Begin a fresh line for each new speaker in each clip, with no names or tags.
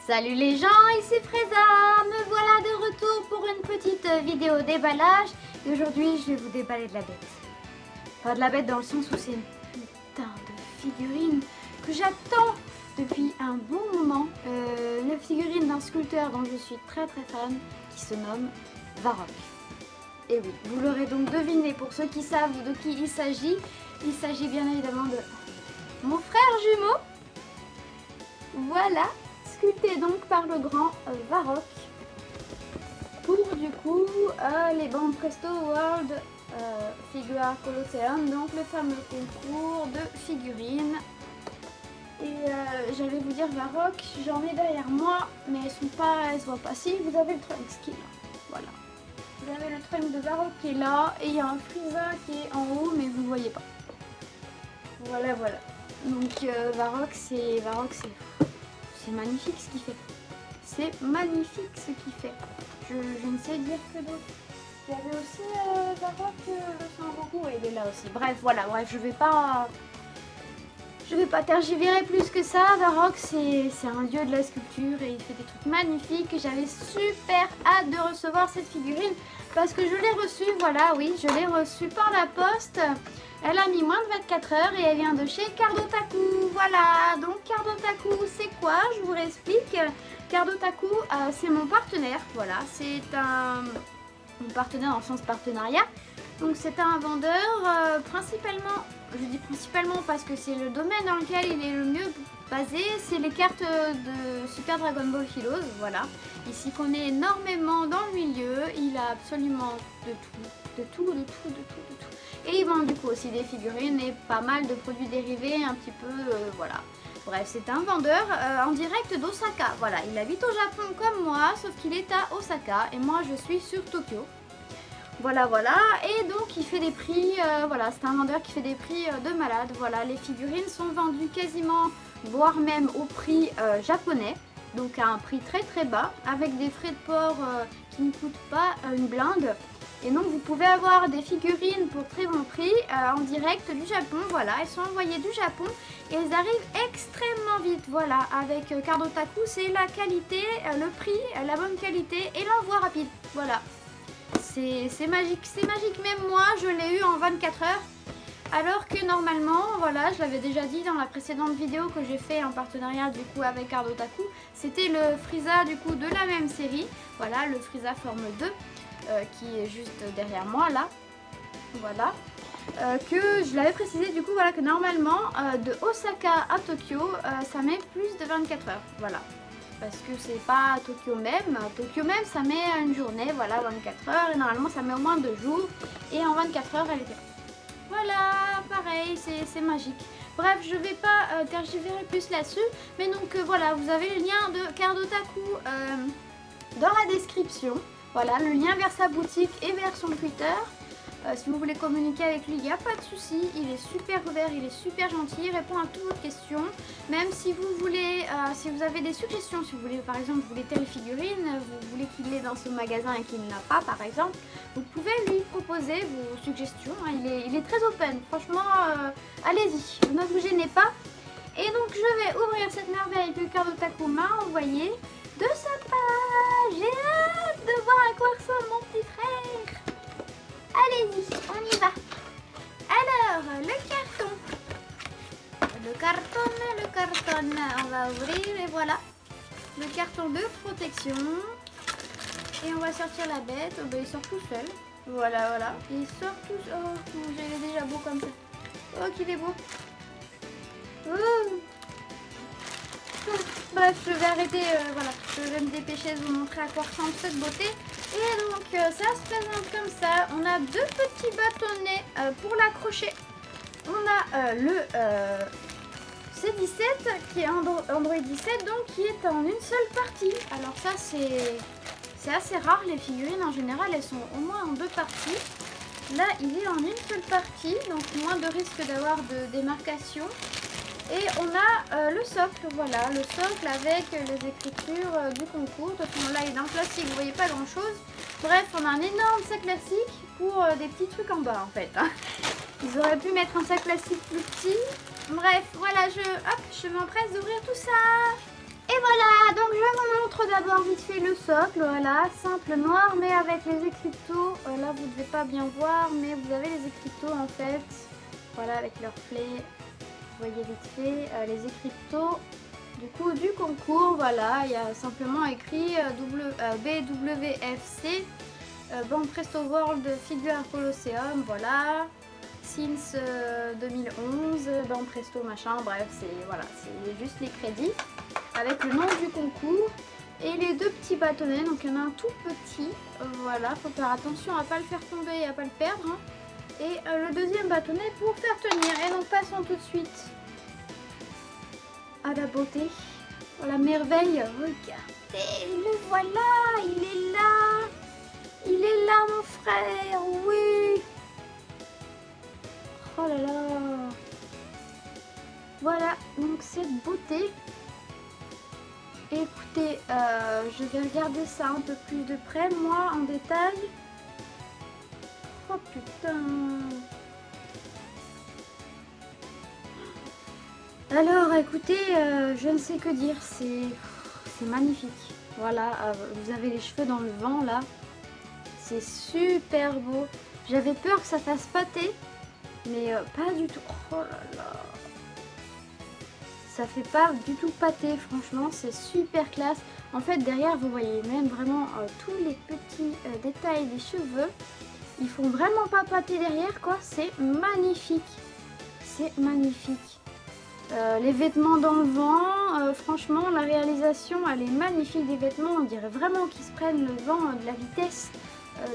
Salut les gens, ici Freza, me voilà de retour pour une petite vidéo déballage. Et aujourd'hui je vais vous déballer de la bête. Pas de la bête dans le sens où c'est une putain de figurine que j'attends depuis un bon moment. Une figurine d'un sculpteur dont je suis très fan qui se nomme Varrock. Et oui, vous l'aurez donc deviné pour ceux qui savent de qui il s'agit. Il s'agit bien évidemment de mon frère jumeau. Voilà, sculpté donc par le grand Varrock pour du coup les bandes Presto World Figure Art Colosseum, donc le fameux concours de figurines. Et j'allais vous dire Varrock, j'en ai derrière moi, mais elles se voient pas. Si, vous avez le trunk qui est là, voilà. Vous avez le trunk de Varrock qui est là, et il y a un Frieza qui est en haut, mais vous ne voyez pas. Voilà. Donc Varrock, c'est magnifique ce qu'il fait. C'est magnifique ce qu'il fait. Je ne sais dire que d'autre. Il y avait aussi Varrock, le Sangoku, et il est là aussi. Bref, voilà, je vais pas tergivérer plus que ça. Varrock, c'est un dieu de la sculpture et il fait des trucs magnifiques. J'avais super hâte de recevoir cette figurine parce que je l'ai reçue, voilà, oui, je l'ai reçue par la poste. Elle a mis moins de 24 heures et elle vient de chez Cardotaku. Voilà, donc Cardotaku, c'est quoi? Je vous réexplique. Cardotaku, c'est mon partenaire, voilà, c'est mon partenaire dans le sens partenariat. Donc c'est un vendeur principalement, je dis principalement parce que c'est le domaine dans lequel il est le mieux basé, c'est les cartes de Super Dragon Ball Heroes, voilà. Ici qu'on est énormément dans le milieu, il a absolument de tout. Et il vend du coup aussi des figurines et pas mal de produits dérivés, un petit peu, voilà. Bref, c'est un vendeur en direct d'Osaka, voilà. Il habite au Japon comme moi, sauf qu'il est à Osaka et moi je suis sur Tokyo. Voilà, et donc il fait des prix, voilà, c'est un vendeur qui fait des prix de malade, voilà, les figurines sont vendues quasiment, voire même au prix japonais, donc à un prix très bas, avec des frais de port qui ne coûtent pas une blinde, et donc vous pouvez avoir des figurines pour très bon prix en direct du Japon, voilà, elles sont envoyées du Japon, et elles arrivent extrêmement vite, voilà, avec Cardotaku, c'est la qualité, le prix, la bonne qualité, et l'envoi rapide, voilà. C'est magique, même moi je l'ai eu en 24 heures alors que normalement, voilà, je l'avais déjà dit dans la précédente vidéo que j'ai fait en partenariat du coup avec Cardotaku, c'était le Frieza du coup de la même série, voilà, le Frieza forme 2 qui est juste derrière moi là, voilà, que je l'avais précisé du coup, voilà, que normalement de Osaka à Tokyo ça met plus de 24 heures, voilà. Parce que c'est pas à Tokyo même. Tokyo même ça met une journée, voilà, 24 heures. Et normalement ça met au moins 2 jours. Et en 24 heures elle était là. Voilà, pareil, c'est magique. Bref, je vais pas tergivérer plus là-dessus. Mais donc voilà, vous avez le lien de Cardotaku dans la description. Voilà, le lien vers sa boutique et vers son Twitter. Si vous voulez communiquer avec lui, il n'y a pas de souci, il est super ouvert, il est super gentil, il répond à toutes vos questions. Même si vous voulez, si vous avez des suggestions, si vous voulez par exemple, vous voulez telle figurine, vous voulez qu'il l'ait dans ce magasin et qu'il n'a pas par exemple, vous pouvez lui proposer vos suggestions, hein, il est très open, franchement, allez-y, ne vous gênez pas. Et donc je vais ouvrir cette merveille que Cardotaku m'a envoyée de sa page. J'ai hâte de voir à quoi ressemble mon petit frère. Allez-y, on y va. Alors, le carton, on va ouvrir et voilà. Le carton de protection. Et on va sortir la bête. Oh, ben, il sort tout seul. Voilà. Il sort tout seul. Oh, mon Dieu, il est déjà beau comme ça. Oh, qu'il est beau. Oh. Bref, je vais arrêter, voilà, je vais me dépêcher de vous montrer à quoi ressemble cette beauté. Et donc ça se présente comme ça. On a deux petits bâtonnets pour l'accrocher. On a le C17 qui est Android 17, donc qui est en une seule partie. Alors ça c'est assez rare, les figurines en général elles sont au moins en deux parties. Là il est en une seule partie, donc moins de risque d'avoir de démarcation. Et on a le socle, voilà, le socle avec les écritures du concours. De toute façon, là, il est dans le plastique, vous voyez pas grand chose. Bref, on a un énorme sac plastique pour des petits trucs en bas, en fait. Hein. Ils auraient pu mettre un sac plastique plus petit. Bref, voilà, je m'empresse d'ouvrir tout ça. Et voilà, donc je vous montre d'abord vite fait le socle, voilà, simple noir mais avec les écriteaux. Là vous ne devez pas bien voir mais vous avez les écriteaux en fait, voilà avec leur flé, vous voyez vite fait les écriteaux du coup du concours. Voilà, il y a simplement écrit BWFC, Banque Presto World Figure Colosseum, voilà, since 2011, Banque Presto machin, bref c'est voilà, c'est juste les crédits avec le nom du concours et les deux petits bâtonnets. Donc il y en a un tout petit, voilà, faut faire attention à pas le faire tomber et à pas le perdre, hein. Et le deuxième bâtonnet pour faire tenir. Et donc passons tout de suite à la beauté, à la merveille. Regardez, le voilà, il est là, mon frère, oui. Oh là là, voilà donc cette beauté. Écoutez, je vais regarder ça un peu plus de près, moi, en détail. Oh putain. Alors, écoutez, je ne sais que dire, c'est magnifique. Voilà, vous avez les cheveux dans le vent, là. C'est super beau. J'avais peur que ça fasse pâté, mais pas du tout. Oh là là. Ça fait pas du tout pâté, franchement, c'est super classe. En fait, derrière, vous voyez même vraiment tous les petits détails des cheveux. Ils font vraiment pas pâté derrière, quoi. C'est magnifique. C'est magnifique. Les vêtements dans le vent, franchement, la réalisation, elle est magnifique des vêtements. On dirait vraiment qu'ils se prennent le vent de la vitesse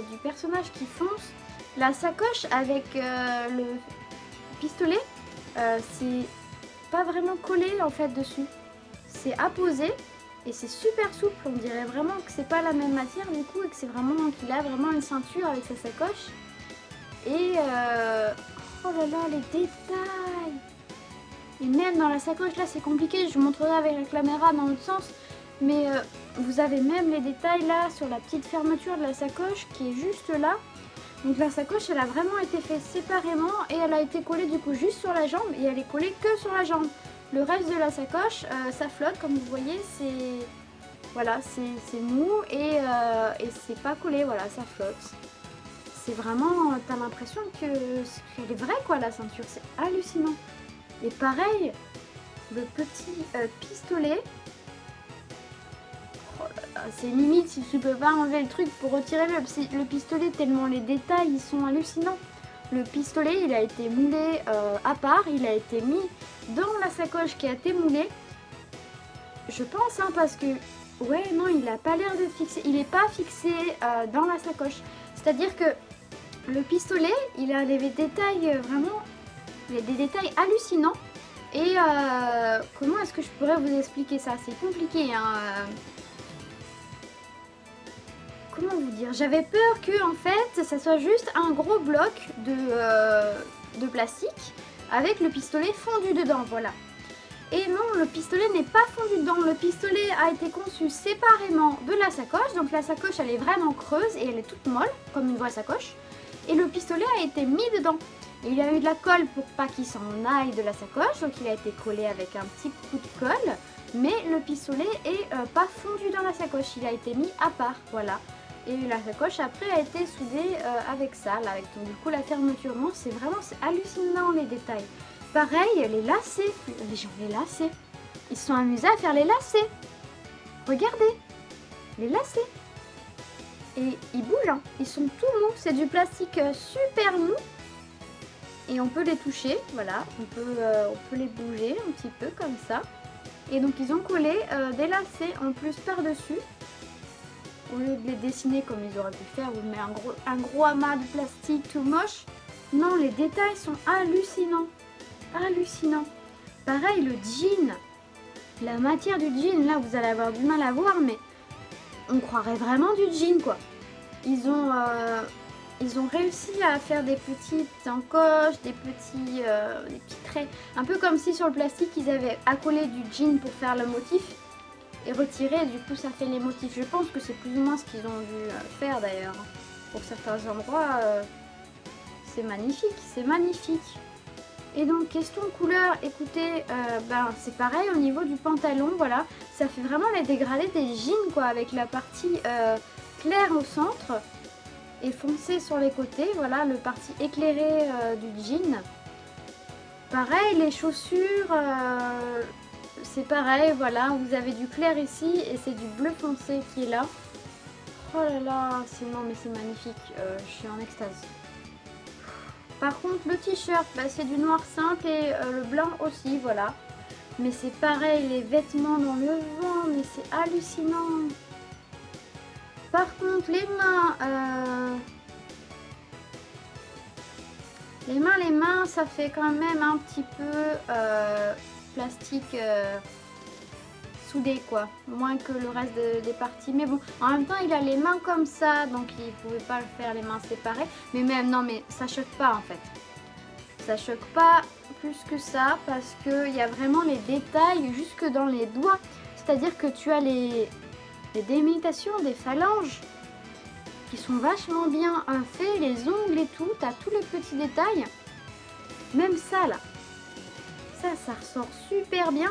du personnage qui fonce. La sacoche avec le pistolet, c'est pas vraiment collé en fait dessus, c'est apposé et c'est super souple. On dirait vraiment que c'est pas la même matière du coup et que c'est vraiment qu'il a vraiment une ceinture avec sa sacoche. Et oh là là, les détails. Et même dans la sacoche là, c'est compliqué, je vous montrerai avec la caméra dans l'autre sens, mais vous avez même les détails là sur la petite fermeture de la sacoche qui est juste là. Donc la sacoche, elle a vraiment été faite séparément et elle a été collée du coup juste sur la jambe et elle est collée que sur la jambe. Le reste de la sacoche, ça flotte comme vous voyez, c'est voilà, c'est mou et c'est pas collé, voilà, ça flotte. C'est vraiment, t'as l'impression qu'elle est vraie quoi la ceinture, c'est hallucinant. Et pareil, le petit pistolet. C'est limite si tu peux pas enlever le truc pour retirer le pistolet tellement les détails ils sont hallucinants. Le pistolet il a été moulé à part, il a été mis dans la sacoche qui a été moulée. Je pense hein, parce que ouais non il a pas l'air d'être fixé, il est pas fixé dans la sacoche. C'est-à-dire que le pistolet il a des détails vraiment, il y a des détails hallucinants. Et comment est-ce que je pourrais vous expliquer ça? C'est compliqué hein. Comment vous dire? J'avais peur que en fait ça soit juste un gros bloc de plastique avec le pistolet fondu dedans, voilà. Et non, le pistolet n'est pas fondu dedans. Le pistolet a été conçu séparément de la sacoche. Donc la sacoche elle est vraiment creuse et elle est toute molle comme une vraie sacoche. Et le pistolet a été mis dedans. Et il y a eu de la colle pour pas qu'il s'en aille de la sacoche. Donc il a été collé avec un petit coup de colle. Mais le pistolet est pas fondu dans la sacoche. Il a été mis à part, voilà. Et la sacoche après a été soudée avec ça, là, avec donc, du coup la fermeture. Non, c'est vraiment hallucinant les détails. Pareil, les lacets, les gens les lacets, ils se sont amusés à faire les lacets. Regardez, les lacets. Et ils bougent, hein. Ils sont tout mous, c'est du plastique super mou. Et on peut les toucher, voilà, on peut les bouger un petit peu comme ça. Et donc ils ont collé des lacets en plus par-dessus. Au lieu de les dessiner comme ils auraient pu faire, vous mettez un gros amas de plastique tout moche. Non, les détails sont hallucinants. Hallucinants. Pareil, le jean. La matière du jean, là, vous allez avoir du mal à voir, mais on croirait vraiment du jean, quoi. Ils ont réussi à faire des petites encoches, des petits traits. Un peu comme si sur le plastique, ils avaient accolé du jean pour faire le motif. Et retirer, du coup ça fait les motifs. Je pense que c'est plus ou moins ce qu'ils ont dû faire d'ailleurs. Pour certains endroits, c'est magnifique, c'est magnifique. Et donc question couleur, écoutez, ben, c'est pareil au niveau du pantalon, voilà. Ça fait vraiment les dégradés des jeans quoi, avec la partie claire au centre et foncé sur les côtés, voilà, le parti éclairé du jean. Pareil, les chaussures, c'est pareil, voilà, vous avez du clair ici et c'est du bleu foncé qui est là. Oh là là, non mais c'est magnifique, je suis en extase. Par contre le t-shirt, bah, c'est du noir simple et le blanc aussi, voilà. Mais c'est pareil, les vêtements dans le vent, mais c'est hallucinant. Par contre les mains, ça fait quand même un petit peu plastique soudé quoi, moins que le reste des parties. Mais bon, en même temps il a les mains comme ça, donc il pouvait pas le faire les mains séparées. Mais même, non mais ça choque pas en fait. Ça choque pas plus que ça parce qu'il y a vraiment les détails jusque dans les doigts. C'est-à-dire que tu as les délimitations des phalanges qui sont vachement bien faits, les ongles et tout, tu as tous les petits détails. Même ça là, ça ressort super bien.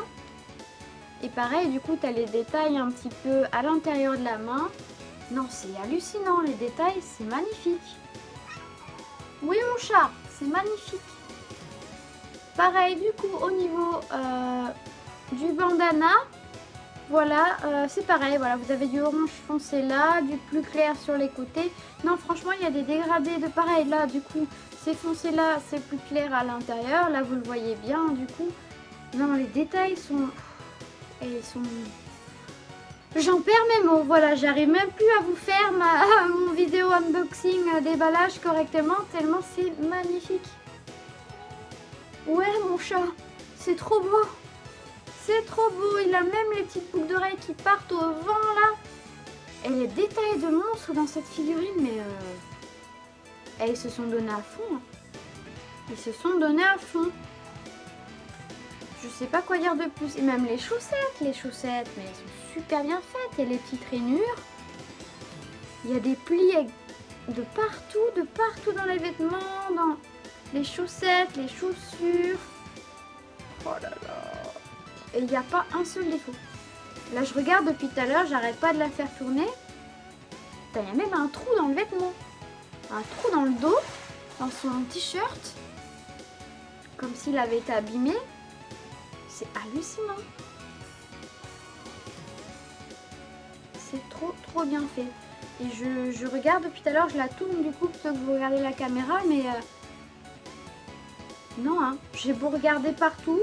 Et pareil, du coup, tu as les détails un petit peu à l'intérieur de la main. Non, c'est hallucinant, les détails, c'est magnifique. Oui, mon chat, c'est magnifique. Pareil, du coup, au niveau du bandana, voilà, c'est pareil, voilà, vous avez du orange foncé là, du plus clair sur les côtés. Non, franchement, il y a des dégradés de pareil. Là, du coup, c'est foncé là, c'est plus clair à l'intérieur. Là, vous le voyez bien, du coup. Non, les détails sont... Et ils sont... J'en perds mes mots, voilà, j'arrive même plus à vous faire mon vidéo unboxing déballage correctement, tellement c'est magnifique. Ouais, mon chat, c'est trop beau. C'est trop beau, il a même les petites boucles d'oreilles qui partent au vent là. Et les détails de monstres dans cette figurine, mais... Et ils se sont donnés à fond. Hein. Ils se sont donnés à fond. Je sais pas quoi dire de plus. Et même les chaussettes, mais elles sont super bien faites. Il y a les petites rainures. Il y a des plis de partout dans les vêtements, dans les chaussettes, les chaussures. Oh là là. Et il n'y a pas un seul défaut. Là, je regarde depuis tout à l'heure, j'arrête pas de la faire tourner. Il y a même un trou dans le vêtement. Un trou dans le dos, dans son t-shirt. Comme s'il avait été abîmé. C'est hallucinant. C'est trop bien fait. Et je regarde depuis tout à l'heure, je la tourne du coup plutôt que vous regardez la caméra, mais non, hein. J'ai beau regarder partout,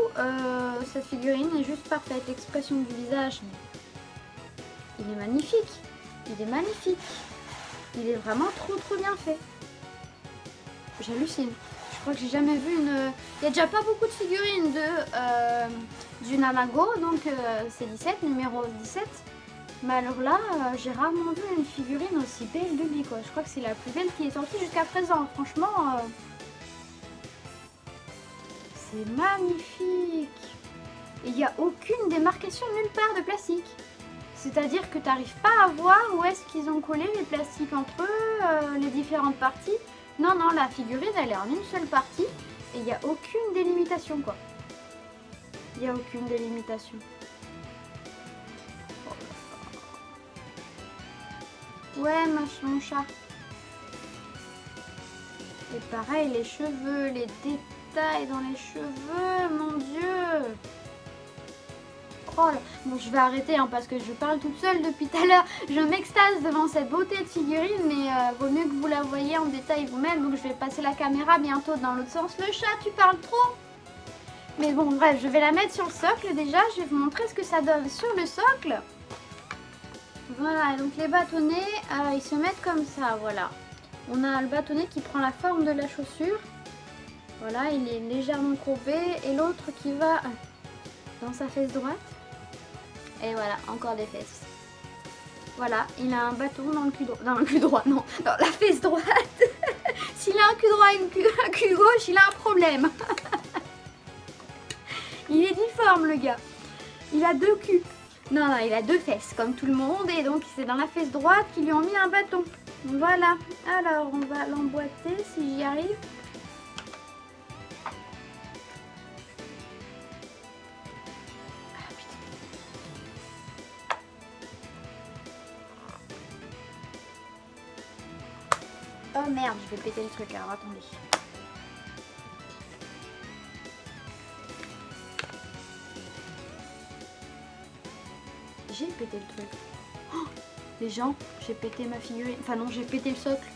cette figurine est juste parfaite. L'expression du visage, mais il est magnifique. Il est magnifique. Il est vraiment trop bien fait. J'hallucine. Je crois que j'ai jamais vu une... Il n'y a déjà pas beaucoup de figurines du Nanago, donc c'est 17, numéro 17. Mais alors là, j'ai rarement vu une figurine aussi belle de lui, quoi. Je crois que c'est la plus belle qui est sortie jusqu'à présent. Franchement, c'est magnifique. Et il n'y a aucune démarcation nulle part de plastique. C'est-à-dire que tu n'arrives pas à voir où est-ce qu'ils ont collé les plastiques entre eux, les différentes parties. Non, non, la figurine, elle est en une seule partie et il n'y a aucune délimitation, quoi. Il n'y a aucune délimitation. Ouais, mon chat. Et pareil, les cheveux, les détails dans les cheveux, mon Dieu. Oh là. Bon, je vais arrêter hein, parce que je parle toute seule depuis tout à l'heure. Je m'extase devant cette beauté de figurine, mais vaut mieux que vous la voyez en détail vous-même. Donc je vais passer la caméra bientôt dans l'autre sens. Le chat, tu parles trop. Mais bon, bref, je vais la mettre sur le socle déjà. Je vais vous montrer ce que ça donne sur le socle. Voilà, donc les bâtonnets, ils se mettent comme ça, voilà. On a le bâtonnet qui prend la forme de la chaussure. Voilà, il est légèrement courbé. Et l'autre qui va dans sa fesse droite. Et voilà, encore des fesses. Voilà, il a un bâton dans le cul droit. Dans le cul droit, non, dans la fesse droite. S'il a un cul droit et un cul gauche, il a un problème. Il est difforme, le gars. Il a deux culs. Non, non, il a deux fesses, comme tout le monde. Et donc, c'est dans la fesse droite qu'ils lui ont mis un bâton. Voilà. Alors, on va l'emboîter si j'y arrive. Oh merde, je vais péter le truc, alors attendez. J'ai pété le truc. Oh, les gens, j'ai pété ma figurine. Enfin non, j'ai pété le socle.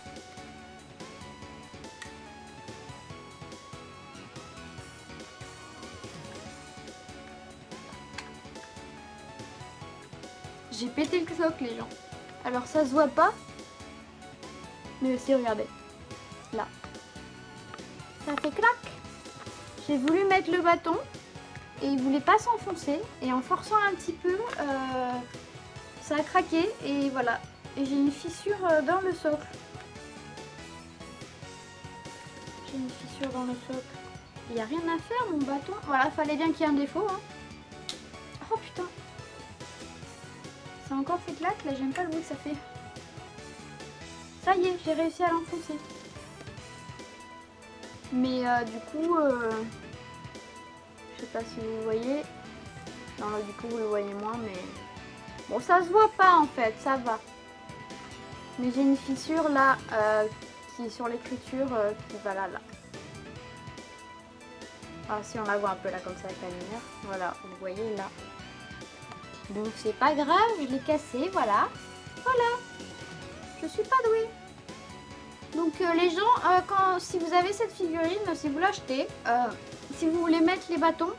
J'ai pété le socle, les gens. Alors ça se voit pas. Mais aussi, regardez. Là. Ça fait clac. J'ai voulu mettre le bâton. Et il voulait pas s'enfoncer. Et en forçant un petit peu, ça a craqué. Et voilà. Et j'ai une fissure dans le socle. J'ai une fissure dans le socle. Il n'y a rien à faire, mon bâton. Voilà, fallait bien qu'il y ait un défaut. Hein. Oh putain. Ça a encore fait clac. Là, j'aime pas le bruit que ça fait. Ça y est, j'ai réussi à l'enfoncer. Mais du coup, je sais pas si vous voyez. Non, là, du coup, vous le voyez moins, mais bon, ça se voit pas en fait, ça va. Mais j'ai une fissure là qui est sur l'écriture qui va là. Ah, si on la voit un peu là comme ça avec la lumière. Voilà, vous le voyez là. Donc c'est pas grave, je l'ai cassé, voilà. Voilà. Je suis pas douée. Donc les gens, si vous avez cette figurine, si vous l'achetez, si vous voulez mettre les bâtons,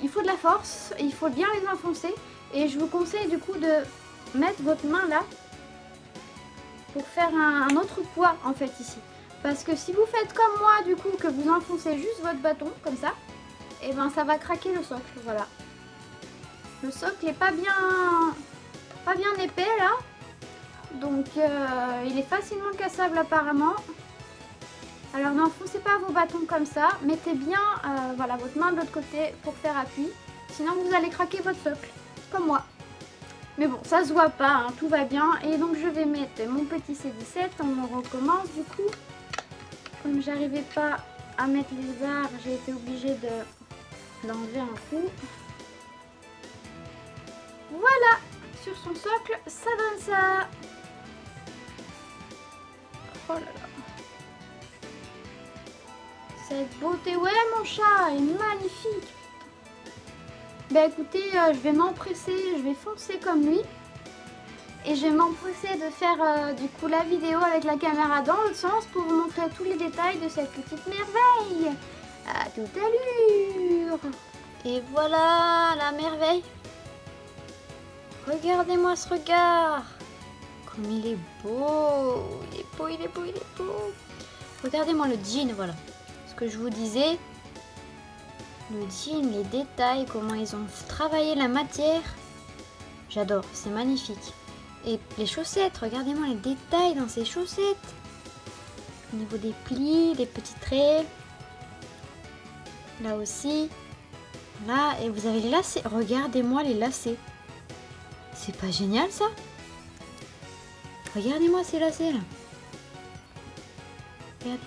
il faut de la force, il faut bien les enfoncer. Et je vous conseille du coup de mettre votre main là pour faire un autre poids en fait ici. Parce que si vous faites comme moi du coup, que vous enfoncez juste votre bâton comme ça, et ben ça va craquer le socle, voilà. Le socle est pas bien épais là. Donc il est facilement cassable apparemment. Alors n'enfoncez pas vos bâtons comme ça. Mettez bien voilà, votre main de l'autre côté pour faire appui. Sinon vous allez craquer votre socle. Comme moi. Mais bon, ça se voit pas, hein, tout va bien. Et donc je vais mettre mon petit C17. On recommence du coup. Comme j'arrivais pas à mettre les barres, j'ai été obligée de l'enlever un coup. Voilà. Sur son socle, ça donne ça. Oh là là. Cette beauté, ouais mon chat est magnifique. Bah écoutez, je vais m'empresser, je vais foncer comme lui. Et je vais m'empresser de faire du coup la vidéo avec la caméra dans l'autre sens pour vous montrer tous les détails de cette petite merveille. À toute allure. Et voilà la merveille. Regardez-moi ce regard. Comme il est beau. Il est beau, il est beau, il est beau. Regardez-moi le jean, voilà. Ce que je vous disais. Le jean, les détails, comment ils ont travaillé la matière. J'adore, c'est magnifique. Et les chaussettes, regardez-moi les détails dans ces chaussettes. Au niveau des plis, des petits traits. Là aussi. Là, et vous avez les lacets. Regardez-moi les lacets. C'est pas génial ça? Regardez-moi ces lacets là. Regardez.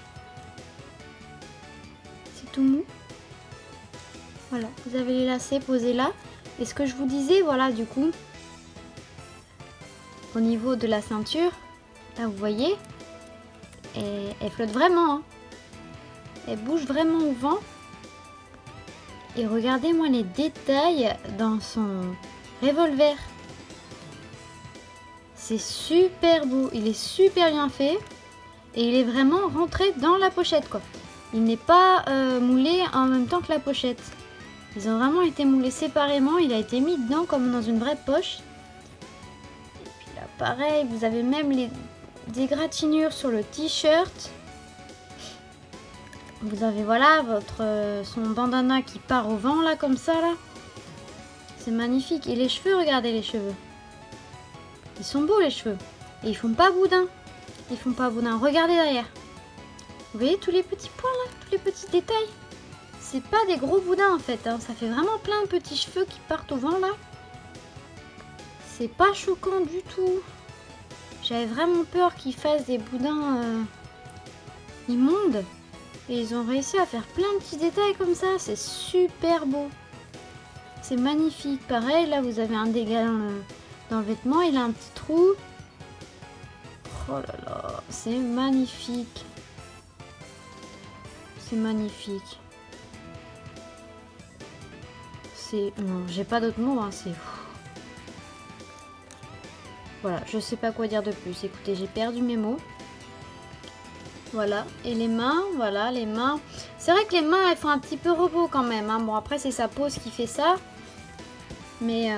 C'est tout mou. Voilà, vous avez les lacets posés là. Et ce que je vous disais, voilà, du coup, au niveau de la ceinture, là vous voyez, elle flotte vraiment. Hein. Elle bouge vraiment au vent. Et regardez-moi les détails dans son revolver. C'est super beau, il est super bien fait. Et il est vraiment rentré dans la pochette, quoi. Il n'est pas moulé en même temps que la pochette. Ils ont vraiment été moulés séparément. Il a été mis dedans comme dans une vraie poche. Et puis là, pareil, vous avez même des égratignures sur le t-shirt. Vous avez, voilà, son bandana qui part au vent, là, comme ça, là. C'est magnifique. Et les cheveux, regardez les cheveux. Ils sont beaux, les cheveux. Et ils font pas boudin. Ils font pas boudin. Regardez derrière. Vous voyez tous les petits points, là, tous les petits détails. C'est pas des gros boudins en fait, hein. Ça fait vraiment plein de petits cheveux qui partent au vent là. C'est pas choquant du tout. J'avais vraiment peur qu'ils fassent des boudins immondes. Et ils ont réussi à faire plein de petits détails comme ça. C'est super beau. C'est magnifique. Pareil, là vous avez un dégât dans le vêtement. Il a un petit trou. Oh là là, c'est magnifique. C'est magnifique. C'est... Non, j'ai pas d'autres mots, hein, c'est... Voilà, je sais pas quoi dire de plus. Écoutez, j'ai perdu mes mots. Voilà, et les mains, voilà, les mains. C'est vrai que les mains, elles font un petit peu repos quand même. Hein. Bon, après, c'est sa pose qui fait ça. Mais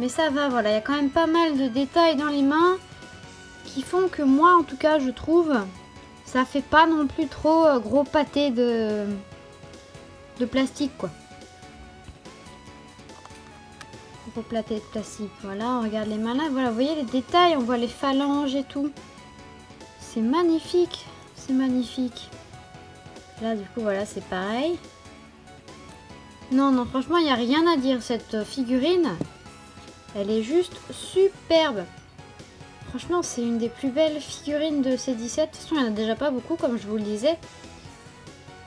ça va, voilà. Il y a quand même pas mal de détails dans les mains qui font que moi, en tout cas, je trouve, ça fait pas non plus trop gros pâté de plastique, quoi. Gros pâté de plastique. Voilà, on regarde les mains là. Voilà, vous voyez les détails, on voit les phalanges et tout. C'est magnifique, c'est magnifique. Là, du coup, voilà, c'est pareil. Non, non, franchement, il n'y a rien à dire. Cette figurine, elle est juste superbe. Franchement, c'est une des plus belles figurines de C17. De toute façon, il n'y en a déjà pas beaucoup, comme je vous le disais.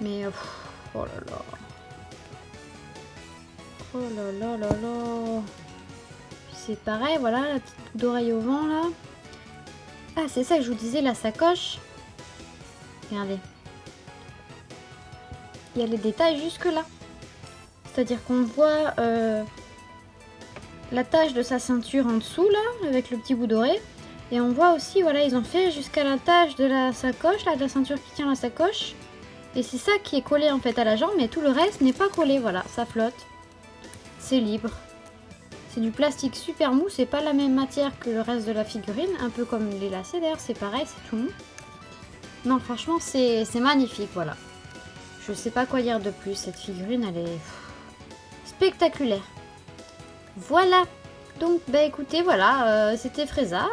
Mais, oh là là. Oh là là là là. C'est pareil, voilà, la petite boucle d'oreille au vent, là. Ah, c'est ça que je vous disais, la sacoche. Regardez. Il y a les détails jusque là. C'est-à-dire qu'on voit la tache de sa ceinture en dessous, là, avec le petit bout doré. Et on voit aussi, voilà, ils ont fait jusqu'à la tache de la sacoche, là, de la ceinture qui tient la sacoche. Et c'est ça qui est collé, en fait, à la jambe, mais tout le reste n'est pas collé, voilà, ça flotte. C'est libre. C'est du plastique super mou, c'est pas la même matière que le reste de la figurine, un peu comme les lacets d'ailleurs, c'est pareil, c'est tout mou. Non, franchement, c'est magnifique, voilà. Je sais pas quoi dire de plus, cette figurine, elle est spectaculaire. Voilà, donc, bah écoutez, voilà, c'était Freza,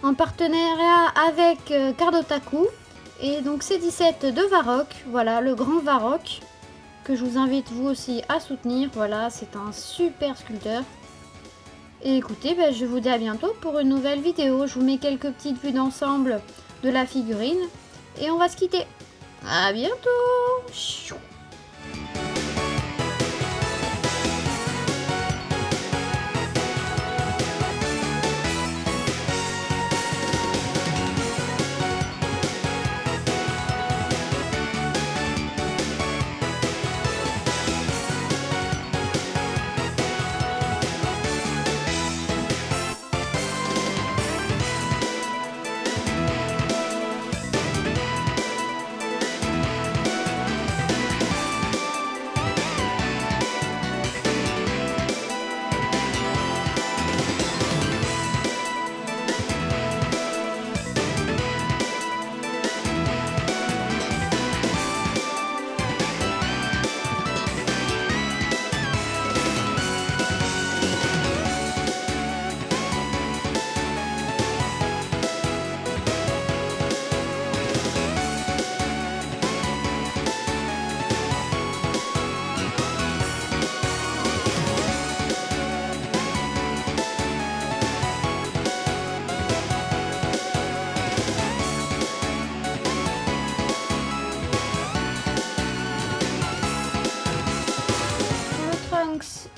en partenariat avec Cardotaku, et donc C17 de Varrock, voilà, le grand Varrock, que je vous invite vous aussi à soutenir. Voilà, c'est un super sculpteur. Et écoutez, ben, je vous dis à bientôt pour une nouvelle vidéo. Je vous mets quelques petites vues d'ensemble de la figurine. Et on va se quitter. À bientôt.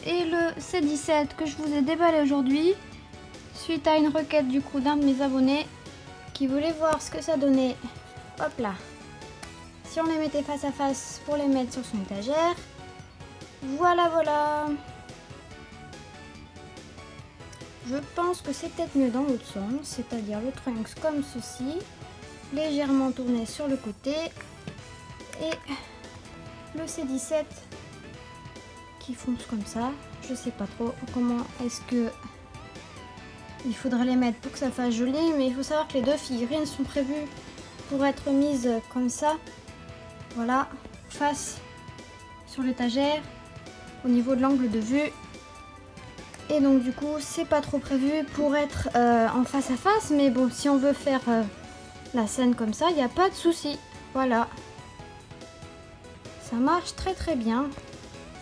Et le C17 que je vous ai déballé aujourd'hui suite à une requête du coup d'un de mes abonnés qui voulait voir ce que ça donnait. Hop là, si on les mettait face à face pour les mettre sur son étagère. Voilà, voilà. Je pense que c'est peut-être mieux dans l'autre sens, c'est-à-dire le Trunks comme ceci, légèrement tourné sur le côté, et le C17 qui fonce comme ça. Je sais pas trop comment est-ce que il faudrait les mettre pour que ça fasse joli, mais il faut savoir que les deux figurines sont prévues pour être mises comme ça, voilà, face sur l'étagère au niveau de l'angle de vue. Et donc du coup c'est pas trop prévu pour être en face à face, mais bon, si on veut faire la scène comme ça, il n'y a pas de souci. Voilà, ça marche très très bien.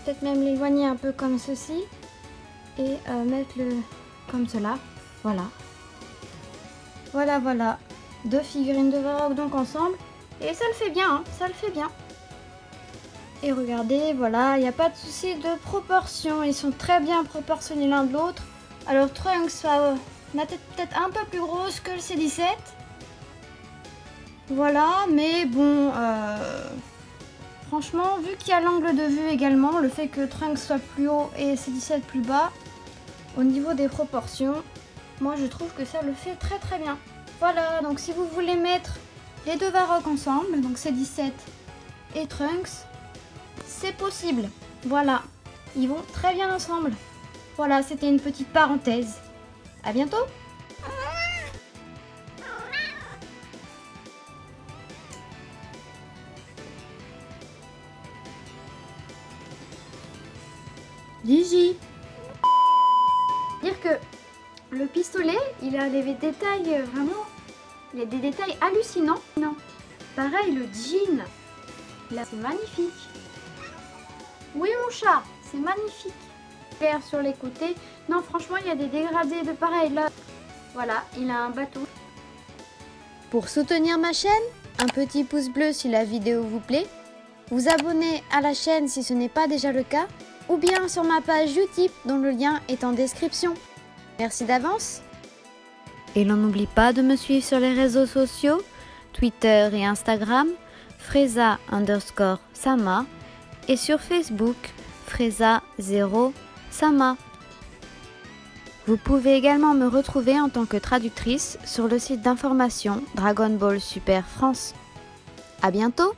Peut-être même l'éloigner un peu comme ceci et mettre le comme cela. Voilà, voilà, voilà, deux figurines de Varrock donc ensemble, et ça le fait bien, hein, ça le fait bien. Et regardez, voilà, il n'y a pas de souci de proportion, ils sont très bien proportionnés l'un de l'autre. Alors Trunks La tête peut-être un peu plus grosse que le C17. Voilà, mais bon, franchement, vu qu'il y a l'angle de vue également, le fait que Trunks soit plus haut et C17 plus bas, au niveau des proportions, moi je trouve que ça le fait très très bien. Voilà, donc si vous voulez mettre les deux Varrock ensemble, donc C17 et Trunks, c'est possible. Voilà, ils vont très bien ensemble. Voilà, c'était une petite parenthèse. À bientôt! Gigi. Dire que le pistolet, il a des détails vraiment, il a des détails hallucinants. Non. Pareil, le jean, là c'est magnifique. Oui mon chat, c'est magnifique. Vert sur les côtés. Non franchement, il y a des dégradés de pareil là. Voilà, il a un bateau. Pour soutenir ma chaîne, un petit pouce bleu si la vidéo vous plaît. Vous abonner à la chaîne si ce n'est pas déjà le cas. Ou bien sur ma page Utip dont le lien est en description. Merci d'avance. Et l'on n'oublie pas de me suivre sur les réseaux sociaux, Twitter et Instagram, Freza_Sama et sur Facebook, Freza0Sama. Vous pouvez également me retrouver en tant que traductrice sur le site d'information Dragon Ball Super France. À bientôt!